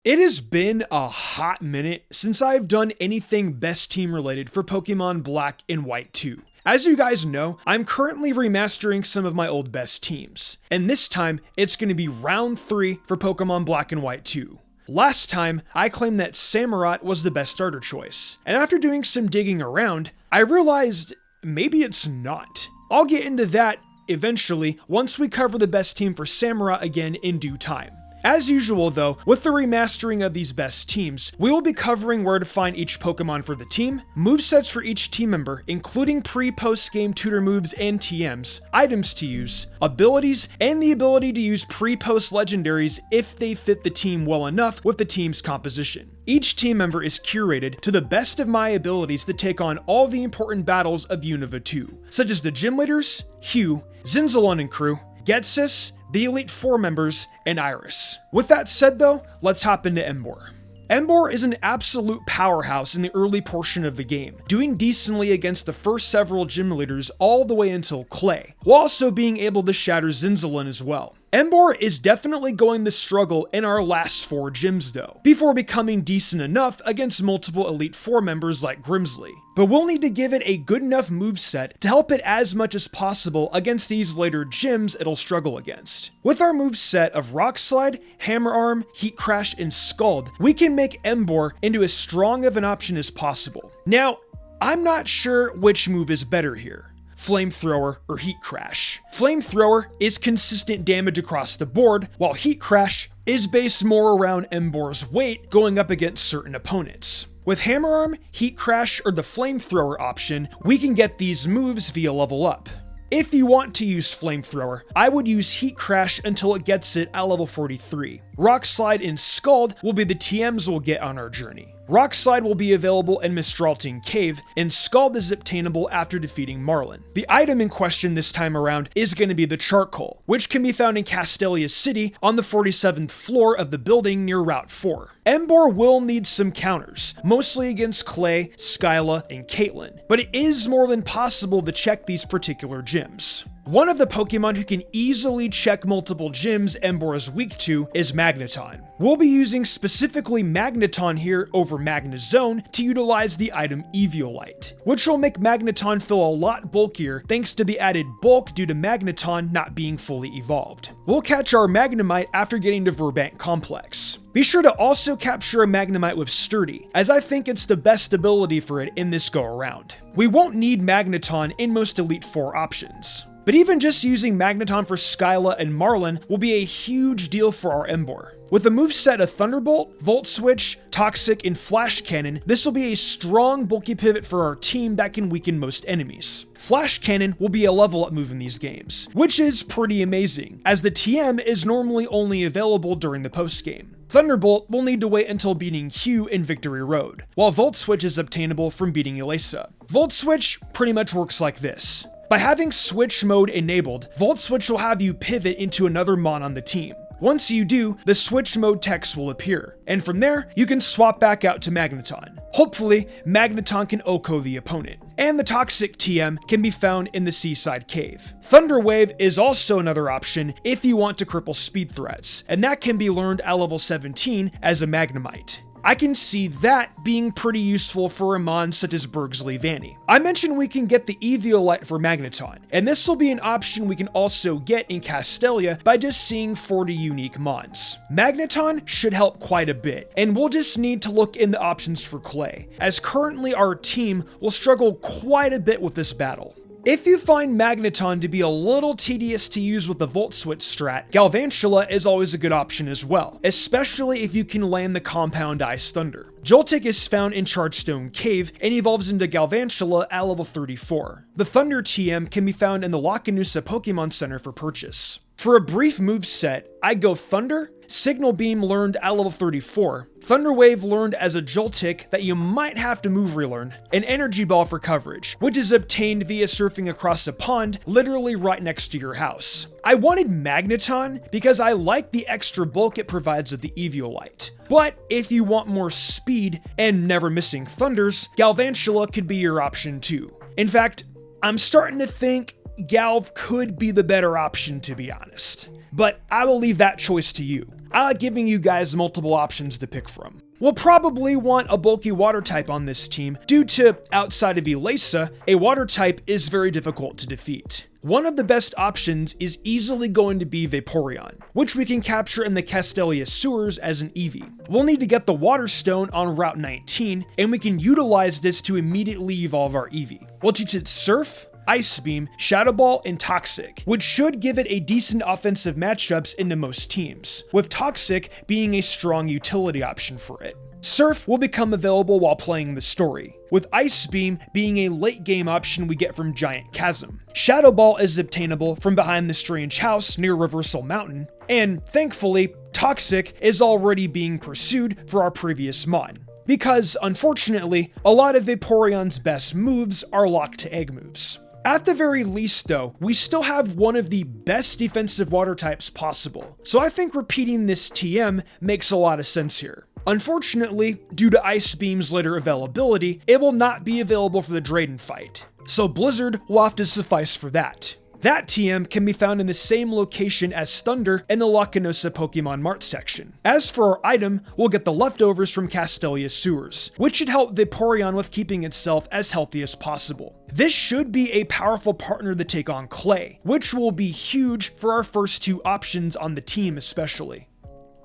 It has been a hot minute since I've done anything best team related for Pokemon Black and White 2. As you guys know, I'm currently remastering some of my old best teams, and this time it's going to be round 3 for Pokemon Black and White 2. Last time, I claimed that Samurott was the best starter choice, and after doing some digging around, I realized maybe it's not. I'll get into that eventually once we cover the best team for Samurott again in due time. As usual though, with the remastering of these best teams, we will be covering where to find each Pokemon for the team, movesets for each team member, including pre-post game tutor moves and TMs, items to use, abilities, and the ability to use pre-post legendaries if they fit the team well enough with the team's composition. Each team member is curated to the best of my abilities to take on all the important battles of Unova 2, such as the Gym Leaders, Hugh, Zinzalon and crew, Getsis, the Elite Four members, and Iris. With that said though, let's hop into Emboar. Emboar is an absolute powerhouse in the early portion of the game, doing decently against the first several gym leaders all the way until Clay, while also being able to shatter Zinzalon as well. Emboar is definitely going to struggle in our last 4 gyms though, before becoming decent enough against multiple Elite Four members like Grimsley. But we'll need to give it a good enough moveset to help it as much as possible against these later gyms it'll struggle against. With our moveset of Rock Slide, Hammer Arm, Heat Crash, and Scald, we can make Emboar into as strong of an option as possible. Now, I'm not sure which move is better here. Flamethrower or Heat Crash. Flamethrower is consistent damage across the board, while Heat Crash is based more around Emboar's weight going up against certain opponents. With Hammer Arm, Heat Crash, or the Flamethrower option, we can get these moves via level up. If you want to use Flamethrower, I would use Heat Crash until it gets it at level 43. Rock Slide and Scald will be the TMs we'll get on our journey. Rock Slide will be available in Mistraltine Cave, and Scald is obtainable after defeating Marlin. The item in question this time around is going to be the Charcoal, which can be found in Castelia City on the 47th floor of the building near Route 4. Emboar will need some counters, mostly against Clay, Skyla, and Caitlyn, but it is more than possible to check these particular gyms. One of the Pokemon who can easily check multiple gyms Emboar is weak to is Magneton. We'll be using specifically Magneton here over Magnezone to utilize the item Eviolite, which will make Magneton feel a lot bulkier thanks to the added bulk due to Magneton not being fully evolved. We'll catch our Magnemite after getting to Verbank Complex. Be sure to also capture a Magnemite with Sturdy, as I think it's the best ability for it in this go around. We won't need Magneton in most Elite Four options, but even just using Magneton for Skyla and Marlin will be a huge deal for our Emboar. With a moveset of Thunderbolt, Volt Switch, Toxic, and Flash Cannon, this will be a strong bulky pivot for our team that can weaken most enemies. Flash Cannon will be a level up move in these games, which is pretty amazing, as the TM is normally only available during the post-game. Thunderbolt will need to wait until beating Hugh in Victory Road, while Volt Switch is obtainable from beating Elesa. Volt Switch pretty much works like this. By having Switch mode enabled, Volt Switch will have you pivot into another Mon on the team. Once you do, the Switch mode text will appear, and from there, you can swap back out to Magneton. Hopefully, Magneton can OHKO the opponent, and the Toxic TM can be found in the Seaside Cave. Thunder Wave is also another option if you want to cripple speed threats, and that can be learned at level 17 as a Magnemite. I can see that being pretty useful for a mon such as Bergsley Vanny. I mentioned we can get the Eviolite for Magneton, and this will be an option we can also get in Castelia by just seeing 40 unique mons. Magneton should help quite a bit, and we'll just need to look in the options for Clay, as currently our team will struggle quite a bit with this battle. If you find Magneton to be a little tedious to use with the Volt Switch strat, Galvantula is always a good option as well, especially if you can land the Compound Ice Thunder. Joltik is found in Chargestone Cave and evolves into Galvantula at level 34. The Thunder TM can be found in the Lockanusa Pokemon Center for purchase. For a brief moveset, I go Thunder, Signal Beam learned at level 34, Thunder Wave learned as a Joltik that you might have to move relearn, and Energy Ball for coverage, which is obtained via surfing across a pond literally right next to your house. I wanted Magneton because I like the extra bulk it provides with the Eviolite, but if you want more speed and never missing thunders, Galvantula could be your option too. In fact, I'm starting to think Galv could be the better option, to be honest, but I will leave that choice to you. I like giving you guys multiple options to pick from. We'll probably want a bulky water type on this team due to, outside of Elesa, a water type is very difficult to defeat. One of the best options is easily going to be Vaporeon, which we can capture in the Castelia sewers as an Eevee. We'll need to get the Water Stone on Route 19, and we can utilize this to immediately evolve our Eevee. We'll teach it Surf, Ice Beam, Shadow Ball, and Toxic, which should give it a decent offensive matchups into most teams, with Toxic being a strong utility option for it. Surf will become available while playing the story, with Ice Beam being a late game option we get from Giant Chasm. Shadow Ball is obtainable from behind the Strange House near Reversal Mountain, and thankfully, Toxic is already being pursued for our previous mod. Because, unfortunately, a lot of Vaporeon's best moves are locked to egg moves. At the very least though, we still have one of the best defensive water types possible, so I think repeating this TM makes a lot of sense here. Unfortunately, due to Ice Beam's later availability, it will not be available for the Drayden fight, so Blizzard will have to suffice for that. That TM can be found in the same location as Thunder in the Lacanosa Pokemon Mart section. As for our item, we'll get the leftovers from Castelia sewers, which should help Vaporeon with keeping itself as healthy as possible. This should be a powerful partner to take on Clay, which will be huge for our first two options on the team especially.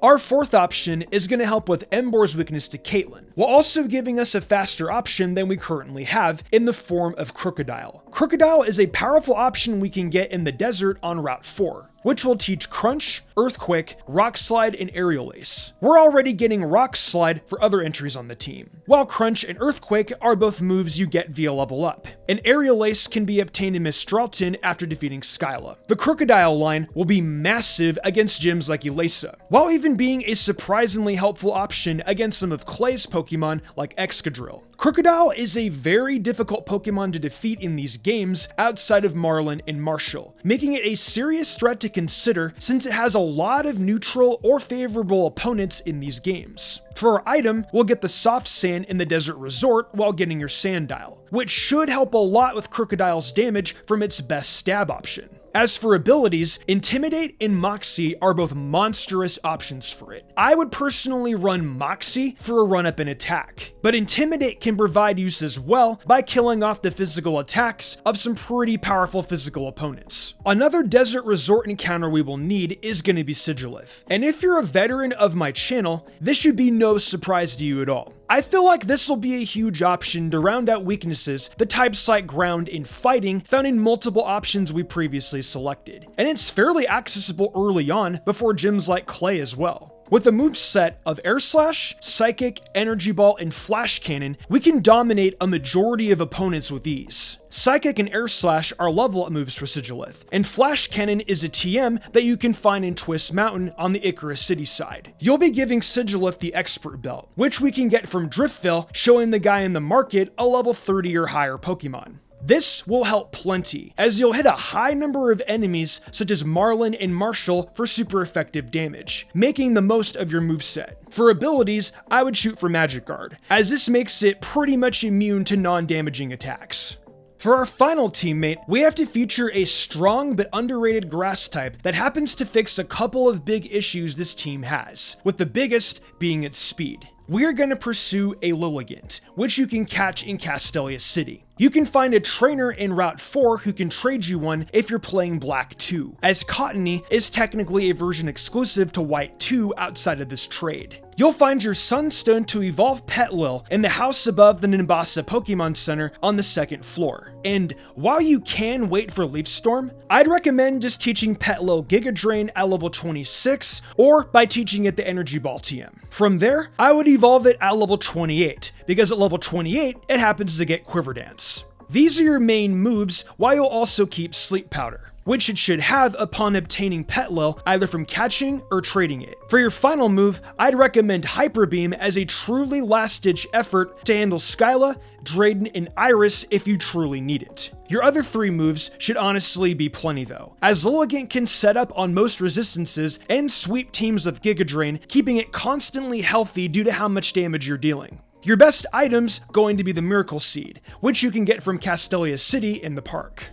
Our fourth option is going to help with Emboar's weakness to Caitlyn, while also giving us a faster option than we currently have in the form of Krookodile. Krookodile is a powerful option we can get in the desert on Route 4, which will teach Crunch, Earthquake, Rock Slide, and Aerial Ace. We're already getting Rock Slide for other entries on the team, while Crunch and Earthquake are both moves you get via level up, and Aerial Ace can be obtained in Mistralton after defeating Skyla. The Krookodile line will be massive against gyms like Elesa, while even being a surprisingly helpful option against some of Clay's Pokemon like Excadrill. Krookodile is a very difficult Pokemon to defeat in these games outside of Marlin and Marshall, making it a serious threat to consider since it has a lot of neutral or favorable opponents in these games. For our item, we'll get the Soft Sand in the Desert Resort while getting your Sandile, which should help a lot with Krookodile's damage from its best stab option. As for abilities, Intimidate and Moxie are both monstrous options for it. I would personally run Moxie for a run-up in attack, but Intimidate can provide use as well by killing off the physical attacks of some pretty powerful physical opponents. Another Desert Resort encounter we will need is going to be Sigilyph, and if you're a veteran of my channel, this should be no surprise to you at all. I feel like this will be a huge option to round out weaknesses the types like Ground and Fighting found in multiple options we previously selected, and it's fairly accessible early on before gyms like Clay as well. With a moveset of Air Slash, Psychic, Energy Ball, and Flash Cannon, we can dominate a majority of opponents with ease. Psychic and Air Slash are level up moves for Sigilyph, and Flash Cannon is a TM that you can find in Twist Mountain on the Icarus City side. You'll be giving Sigilyph the Expert Belt, which we can get from Driftvale, showing the guy in the market a level 30 or higher Pokemon. This will help plenty, as you'll hit a high number of enemies such as Marlin and Marshall for super effective damage, making the most of your moveset. For abilities, I would shoot for Magic Guard, as this makes it pretty much immune to non-damaging attacks. For our final teammate, we have to feature a strong but underrated grass type that happens to fix a couple of big issues this team has, with the biggest being its speed. We are going to pursue a Lilligant, which you can catch in Castelia City. You can find a trainer in Route 4 who can trade you one if you're playing Black 2, as Cottony is technically a version exclusive to White 2 outside of this trade. You'll find your Sunstone to evolve Petlil in the house above the Nimbasa Pokemon Center on the second floor. And while you can wait for Leaf Storm, I'd recommend just teaching Petlil Giga Drain at level 26 or by teaching it the Energy Ball TM. From there, I would evolve it at level 28, because at level 28, it happens to get Quiver Dance. These are your main moves, while you'll also keep Sleep Powder, which it should have upon obtaining Petlil either from catching or trading it. For your final move, I'd recommend Hyper Beam as a truly last-ditch effort to handle Skyla, Drayden, and Iris if you truly need it. Your other three moves should honestly be plenty though, as Lilligant can set up on most resistances and sweep teams of Giga Drain, keeping it constantly healthy due to how much damage you're dealing. Your best items going to be the Miracle Seed, which you can get from Castelia City in the park.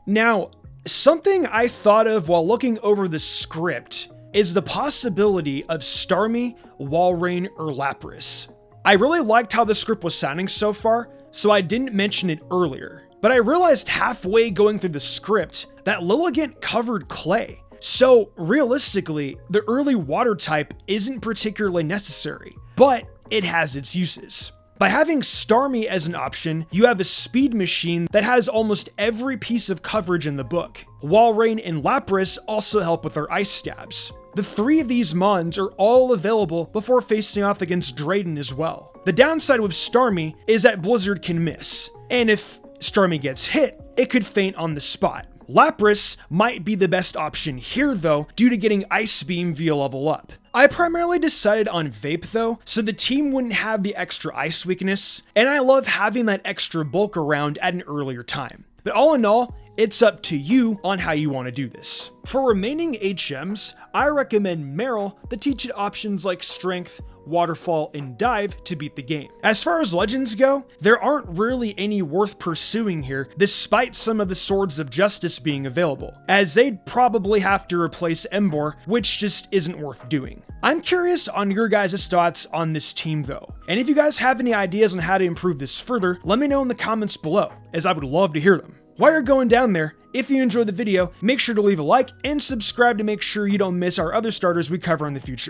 Now, something I thought of while looking over the script is the possibility of Starmie, Walrein, or Lapras. I really liked how the script was sounding so far, so I didn't mention it earlier. But I realized halfway going through the script that Lilligant covered clay. So realistically, the early water type isn't particularly necessary, but it has its uses. By having Starmie as an option, you have a speed machine that has almost every piece of coverage in the book. Walrein and Lapras also help with their ice stabs. The 3 of these mons are all available before facing off against Drayden as well. The downside with Starmie is that Blizzard can miss, and if Starmie gets hit, it could faint on the spot. Lapras might be the best option here though, due to getting Ice Beam via level up. I primarily decided on Vape though, so the team wouldn't have the extra ice weakness, and I love having that extra bulk around at an earlier time. But all in all, it's up to you on how you want to do this. For remaining HMs, I recommend Meryl that teaches options like Strength, Waterfall, and Dive to beat the game. As far as legends go, there aren't really any worth pursuing here, despite some of the Swords of Justice being available, as they'd probably have to replace Emboar, which just isn't worth doing. I'm curious on your guys' thoughts on this team though, and if you guys have any ideas on how to improve this further, let me know in the comments below, as I would love to hear them. While you're going down there, if you enjoyed the video, make sure to leave a like and subscribe to make sure you don't miss our other starters we cover in the future.